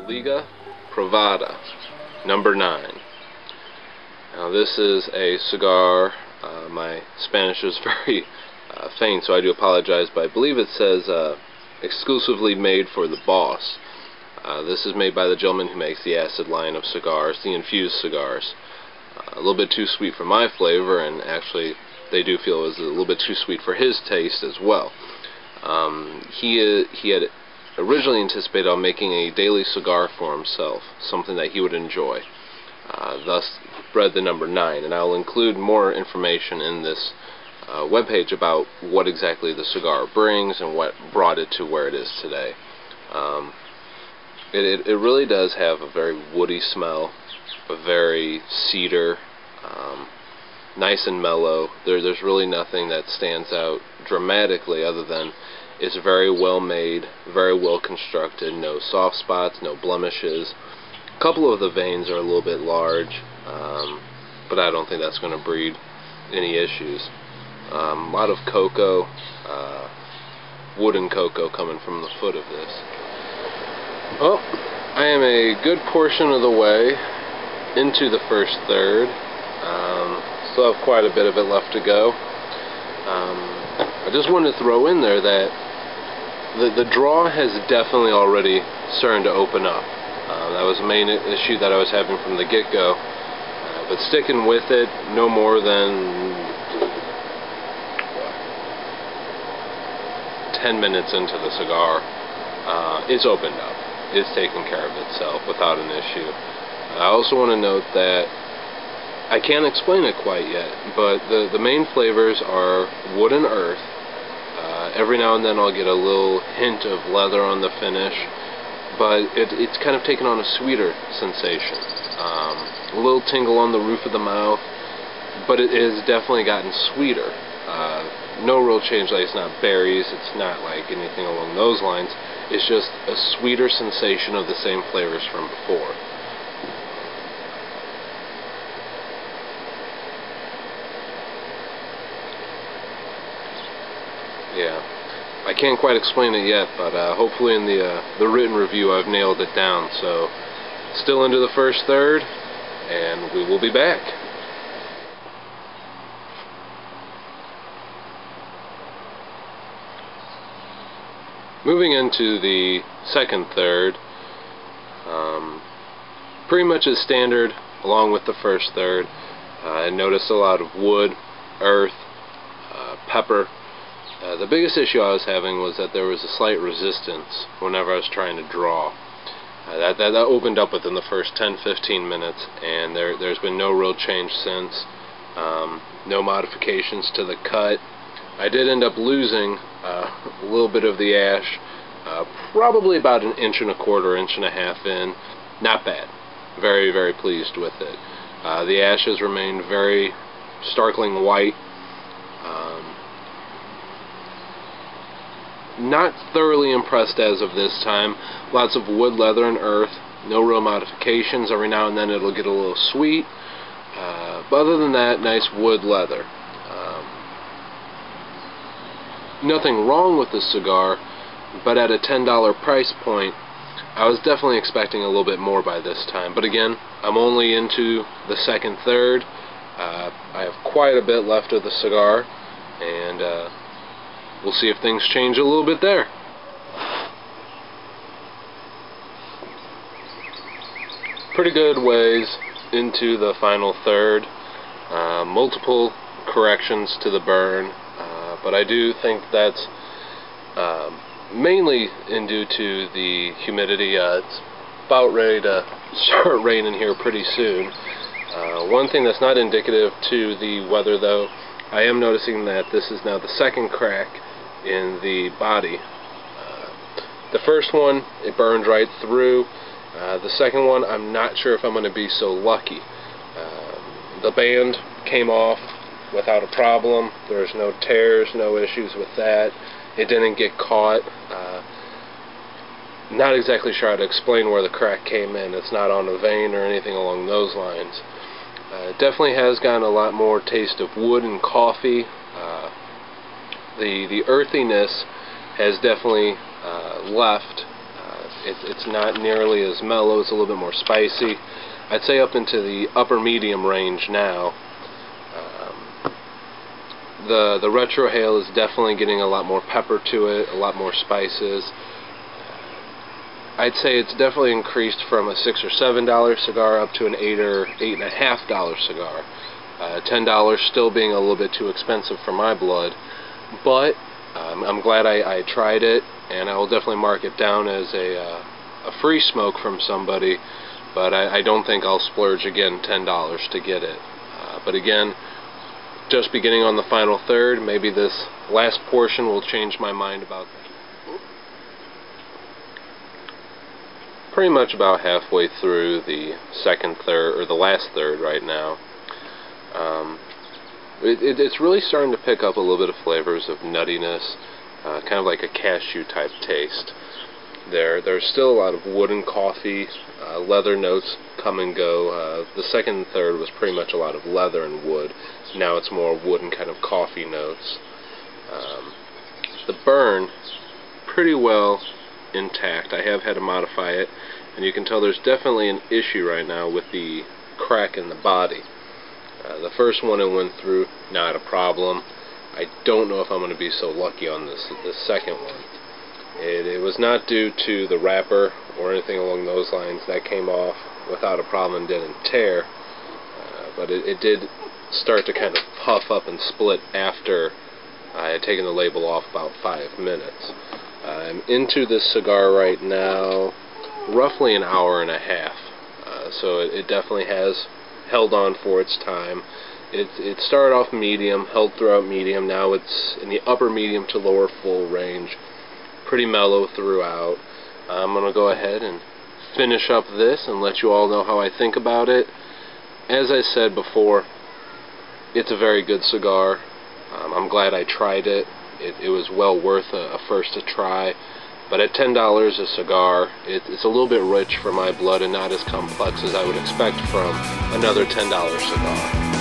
Liga Privada, number 9. Now this is a cigar. My Spanish is very faint, so I do apologize, but I believe it says exclusively made for the boss. This is made by the gentleman who makes the acid line of cigars, the infused cigars. A little bit too sweet for my flavor, and actually they do feel it was a little bit too sweet for his taste as well. He had originally anticipated on making a daily cigar for himself, something that he would enjoy. Thus bred the number 9, and I'll include more information in this webpage about what exactly the cigar brings and what brought it to where it is today. It really does have a very woody smell, a very cedar, nice and mellow. There's really nothing that stands out dramatically other than it's very well made, very well constructed, no soft spots, no blemishes. A couple of the veins are a little bit large, but I don't think that's going to breed any issues. A lot of cocoa, wooden cocoa coming from the foot of this. Well, I am a good portion of the way into the first third. Still have quite a bit of it left to go. I just wanted to throw in there that the draw has definitely already started to open up. That was the main issue that I was having from the get-go. But sticking with it, no more than 10 minutes into the cigar, it's opened up. It's taken care of itself without an issue. I also want to note that I can't explain it quite yet, but the main flavors are wood and earth. Every now and then I'll get a little hint of leather on the finish, but it's kind of taken on a sweeter sensation. A little tingle on the roof of the mouth, but it has definitely gotten sweeter. No real change, like it's not berries, it's not like anything along those lines. It's just a sweeter sensation of the same flavors from before. Yeah, I can't quite explain it yet, but hopefully in the written review I've nailed it down. So, still into the first third, and we will be back. Moving into the second third, pretty much as standard along with the first third. I noticed a lot of wood, earth, pepper. The biggest issue I was having was that there was a slight resistance whenever I was trying to draw. That opened up within the first 10-15 minutes, and there's been no real change since. No modifications to the cut. I did end up losing a little bit of the ash, probably about 1.25 inches, 1.5 inches in. Not bad. Very, very pleased with it. The ash has remained very starkling white. Not thoroughly impressed as of this time. Lots of wood, leather, and earth. No real modifications. Every now and then it'll get a little sweet. But other than that, nice wood, leather. Nothing wrong with the cigar, but at a $10 price point, I was definitely expecting a little bit more by this time. But again, I'm only into the second third. I have quite a bit left of the cigar, and we'll see if things change a little bit there. Pretty good ways into the final third. Multiple corrections to the burn, but I do think that's mainly due to the humidity. It's about ready to start raining here pretty soon. One thing that's not indicative to the weather, though, I am noticing that this is now the second crack in the body. The first one, it burned right through. The second one, I'm not sure if I'm going to be so lucky. The band came off without a problem. There's no tears, no issues with that. It didn't get caught. Not exactly sure how to explain where the crack came in. It's not on a vein or anything along those lines. It definitely has gotten a lot more taste of wood and coffee. The earthiness has definitely left. It's not nearly as mellow. It's a little bit more spicy. I'd say up into the upper medium range now. The retrohale is definitely getting a lot more pepper to it, a lot more spices. I'd say it's definitely increased from a $6 or $7 cigar up to an $8 or $8.50 cigar. $10 still being a little bit too expensive for my blood, but I'm glad I tried it, and I will definitely mark it down as a free smoke from somebody, but I don't think I'll splurge again $10 to get it. But again, just beginning on the final third, maybe this last portion will change my mind about that. Pretty much about halfway through the second third, or the last third right now. It's really starting to pick up a little bit of flavors of nuttiness, kind of like a cashew type taste. There's still a lot of wood and coffee, leather notes come and go. The second and third was pretty much a lot of leather and wood. Now it's more wood and kind of coffee notes. The burn, pretty well intact. I have had to modify it, and you can tell there's definitely an issue right now with the crack in the body. The first one it went through, not a problem. I don't know if I'm going to be so lucky on this second one. It was not due to the wrapper or anything along those lines. That came off without a problem and didn't tear, but it did start to kind of puff up and split after I had taken the label off about 5 minutes. I'm into this cigar right now roughly an hour and a half, so it definitely has held on for its time. It started off medium, held throughout medium, now it's in the upper medium to lower full range, pretty mellow throughout. I'm going to go ahead and finish up this and let you all know how I think about it. As I said before, it's a very good cigar. I'm glad I tried it. It was well worth a first to try. But at $10 a cigar, it's a little bit rich for my blood and not as complex as I would expect from another $10 cigar.